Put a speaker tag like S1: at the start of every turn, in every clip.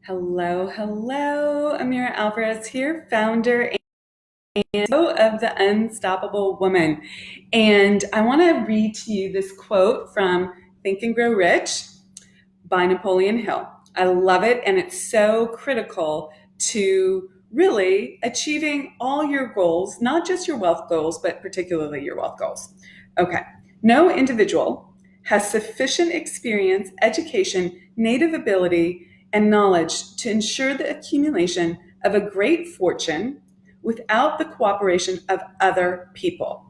S1: Hello, hello. Amira Alvarez here, founder and CEO of The Unstoppable Woman. And I want to read to you this quote from Think and Grow Rich by Napoleon Hill. I love it, and it's so critical to really achieving all your goals, not just your wealth goals, but particularly your wealth goals. Okay. No individual has sufficient experience, education, native ability, and knowledge to ensure the accumulation of a great fortune without the cooperation of other people.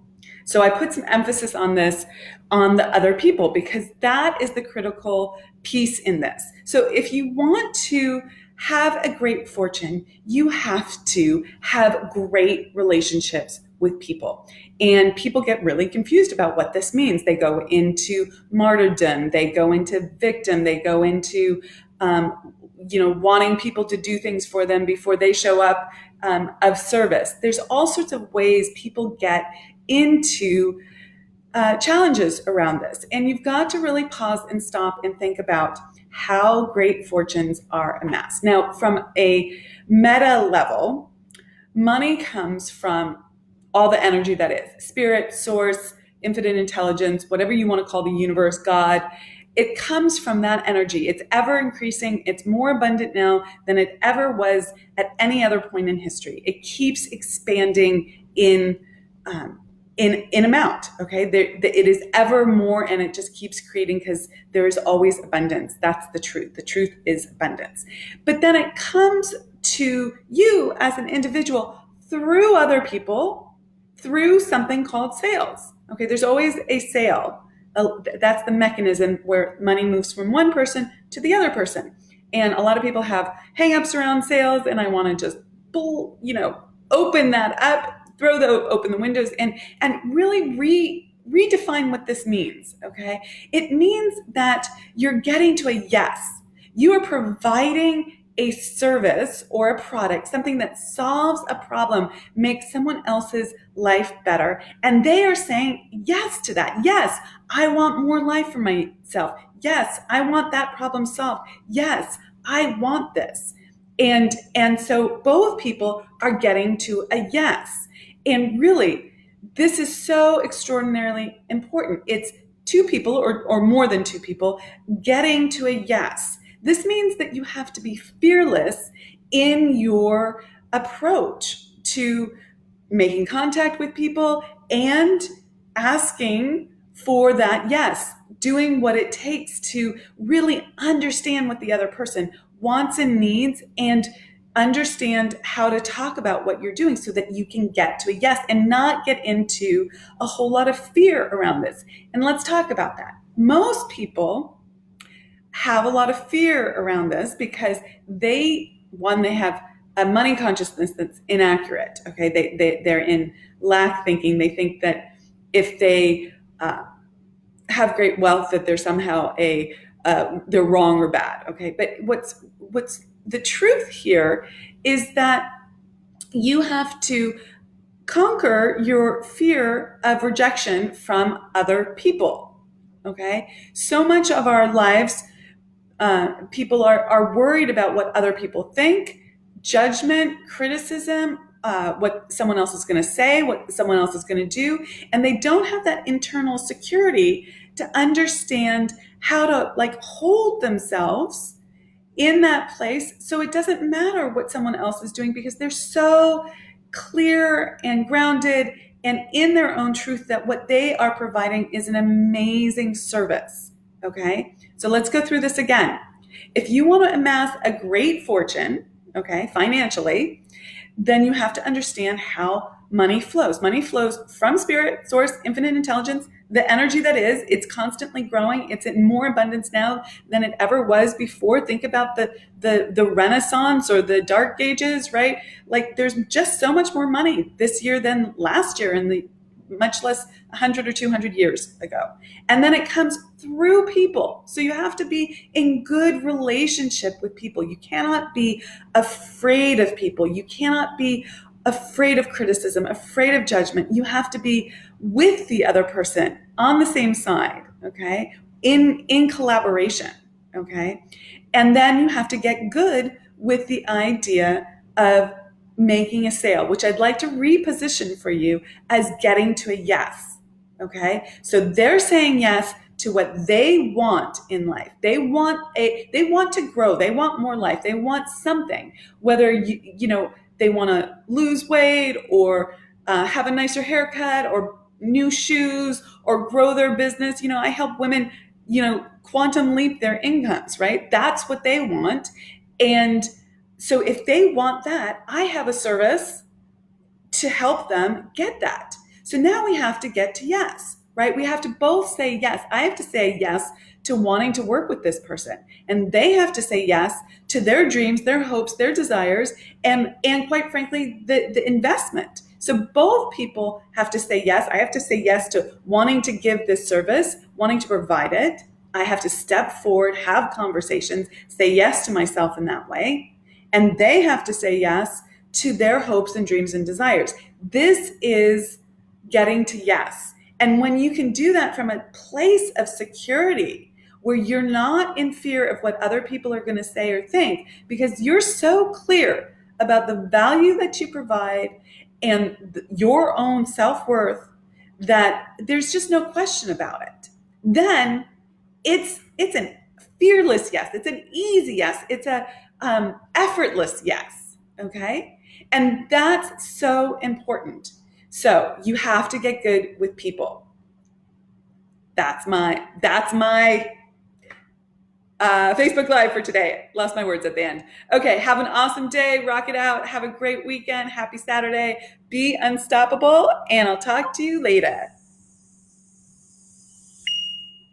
S1: So I put some emphasis on this, on the other people, because that is the critical piece in this. So if you want to have a great fortune, you have to have great relationships with people. And people get really confused about what this means. They go into martyrdom, they go into victim, they go into wanting people to do things for them before they show up, of service. There's all sorts of ways people get into challenges around this. And you've got to really pause and stop and think about how great fortunes are amassed. Now, from a meta level, money comes from all the energy that is spirit, source, infinite intelligence, whatever you want to call the universe, God. It comes from that energy. It's ever increasing. It's more abundant now than it ever was at any other point in history. It keeps expanding in amount. Okay, it is ever more, and it just keeps creating because there is always abundance. That's the truth. The truth is abundance. But then it comes to you as an individual through other people, through something called sales. Okay, there's always a sale. That's the mechanism where money moves from one person to the other person. And a lot of people have hangups around sales, and I want to just open that up, open the windows, and really redefine what this means. Okay, it means that you're getting to a yes. You are providing a service or a product, something that solves a problem, makes someone else's life better. And they are saying yes to that. Yes, I want more life for myself. Yes, I want that problem solved. Yes, I want this. And so both people are getting to a yes. And really, this is so extraordinarily important. It's two people or more than two people getting to a yes. This means that you have to be fearless in your approach to making contact with people and asking for that yes, doing what it takes to really understand what the other person wants and needs, and understand how to talk about what you're doing so that you can get to a yes and not get into a whole lot of fear around this. And let's talk about that. Most people have a lot of fear around this because they have a money consciousness that's inaccurate. Okay, they're in lack thinking. They think that if they have great wealth, that they're somehow they're wrong or bad. Okay, but what's the truth here is that you have to conquer your fear of rejection from other people. Okay, so much of our lives, people are worried about what other people think, judgment, criticism, what someone else is going to say, what someone else is going to do, and they don't have that internal security to understand how to hold themselves in that place so it doesn't matter what someone else is doing, because they're so clear and grounded and in their own truth that what they are providing is an amazing service. Okay, so let's go through this again. If you want to amass a great fortune, okay, financially, then you have to understand how money flows. Money flows from spirit, source, infinite intelligence, the energy that is. It's constantly growing. It's in more abundance now than it ever was before. Think about the Renaissance or the Dark Ages, right? Like, there's just so much more money this year than last year, and the much less 100 or 200 years ago. And then it comes through people. So you have to be in good relationship with people. You cannot be afraid of people. You cannot be afraid of criticism, afraid of judgment. You have to be with the other person on the same side, okay? In collaboration, okay? And then you have to get good with the idea of making a sale, which I'd like to reposition for you as getting to a yes. Okay? So they're saying yes to what they want in life. They want to grow. They want more life. They want something. Whether they want to lose weight or have a nicer haircut or new shoes or grow their business. I help women, quantum leap their incomes, right? That's what they want. And so if they want that, I have a service to help them get that. So now we have to get to yes, right? We have to both say yes. I have to say yes to wanting to work with this person, and they have to say yes to their dreams, their hopes, their desires, and quite frankly, the investment. So both people have to say yes. I have to say yes to wanting to give this service, wanting to provide it. I have to step forward, have conversations, say yes to myself in that way. And they have to say yes to their hopes and dreams and desires. This is getting to yes. And when you can do that from a place of security, where you're not in fear of what other people are going to say or think, because you're so clear about the value that you provide and your own self-worth that there's just no question about it, then it's a fearless yes. It's an easy yes. It's a effortless yes. Okay? And that's so important. So you have to get good with people. That's my Facebook Live for today. Lost my words at the end. Okay, have an awesome day. Rock it out. Have a great weekend. Happy Saturday. Be unstoppable, and I'll talk to you later.